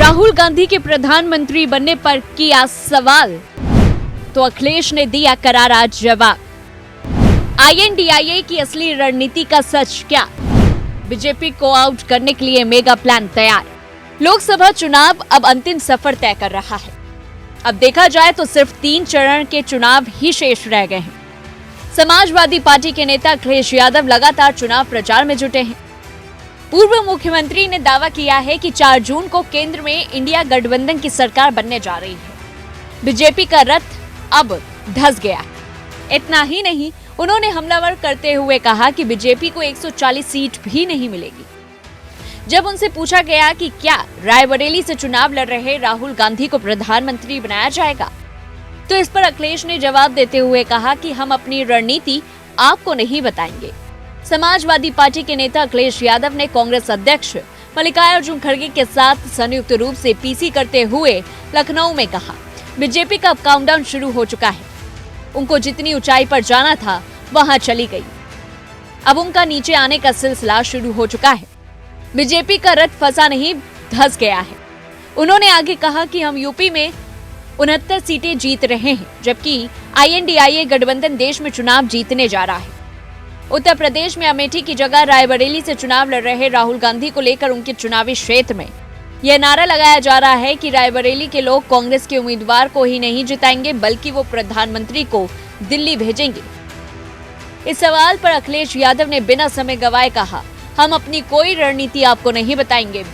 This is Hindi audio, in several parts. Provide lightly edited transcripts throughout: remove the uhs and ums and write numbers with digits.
राहुल गांधी के प्रधानमंत्री बनने पर किया सवाल तो अखिलेश ने दिया करारा जवाब। INDIA की असली रणनीति का सच क्या? बीजेपी को आउट करने के लिए मेगा प्लान तैयार। लोकसभा चुनाव अब अंतिम सफर तय कर रहा है। अब देखा जाए तो सिर्फ 3 चरण के चुनाव ही शेष रह गए हैं। समाजवादी पार्टी के नेता अखिलेश यादव लगातार चुनाव प्रचार में जुटे हैं। पूर्व मुख्यमंत्री ने दावा किया है कि 4 जून को केंद्र में इंडिया गठबंधन की सरकार बनने जा रही है। बीजेपी का रथ अब धंस गया है। इतना ही नहीं, उन्होंने हमलावर करते हुए कहा कि बीजेपी को 140 सीट भी नहीं मिलेगी। जब उनसे पूछा गया कि क्या रायबरेली से चुनाव लड़ रहे राहुल गांधी को प्रधानमंत्री बनाया जाएगा, तो इस पर अखिलेश ने जवाब देते हुए कहा कि हम अपनी रणनीति आपको नहीं बताएंगे। समाजवादी पार्टी के नेता अखिलेश यादव ने कांग्रेस अध्यक्ष मल्लिकार्जुन खड़गे के साथ संयुक्त रूप से पीसी करते हुए लखनऊ में कहा, बीजेपी का काउंटडाउन शुरू हो चुका है। उनको जितनी ऊंचाई पर जाना था वहां चली गई। अब उनका नीचे आने का सिलसिला शुरू हो चुका है। बीजेपी का रथ फंसा नहीं, धंस गया है। उन्होंने आगे कहा कि हम यूपी में 69 सीटें जीत रहे हैं, जबकि INDIA गठबंधन देश में चुनाव जीतने जा रहा है। उत्तर प्रदेश में अमेठी की जगह रायबरेली से चुनाव लड़ रहे राहुल गांधी को लेकर उनके चुनावी क्षेत्र में यह नारा लगाया जा रहा है कि रायबरेली के लोग कांग्रेस के उम्मीदवार को ही नहीं जिताएंगे, बल्कि वो प्रधानमंत्री को दिल्ली भेजेंगे। इस सवाल पर अखिलेश यादव ने बिना समय गवाए कहा, हम अपनी कोई रणनीति आपको नहीं बताएंगे।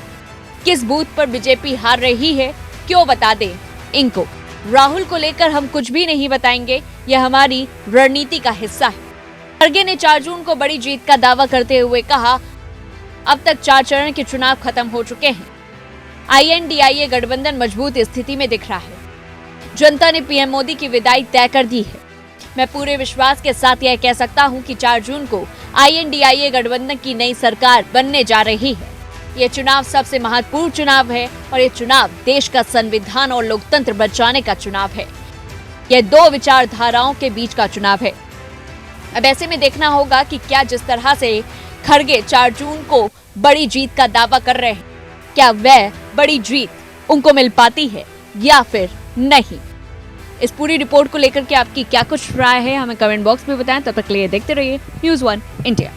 किस बूथ पर बीजेपी हार रही है क्यों बता दें इनको। राहुल को लेकर हम कुछ भी नहीं बताएंगे, यह हमारी रणनीति का हिस्सा है। खड़गे ने 4 जून को बड़ी जीत का दावा करते हुए कहा, अब तक 4 चरण के चुनाव खत्म हो चुके हैं। INDIA गठबंधन मजबूत स्थिति में दिख रहा है। जनता ने PM मोदी की विदाई तय कर दी है। मैं पूरे विश्वास के साथ यह कह सकता हूं कि 4 जून को INDIA गठबंधन की नई सरकार बनने जा रही है। यह चुनाव सबसे महत्वपूर्ण चुनाव है और यह चुनाव देश का संविधान और लोकतंत्र बचाने का चुनाव है। यह 2 विचारधाराओं के बीच का चुनाव है। अब ऐसे में देखना होगा कि क्या जिस तरह से खड़गे 4 जून को बड़ी जीत का दावा कर रहे हैं, क्या वह बड़ी जीत उनको मिल पाती है या फिर नहीं। इस पूरी रिपोर्ट को लेकर के आपकी क्या कुछ राय है, हमें कमेंट बॉक्स में बताएं। तब तक के लिए देखते रहिए News1 इंडिया।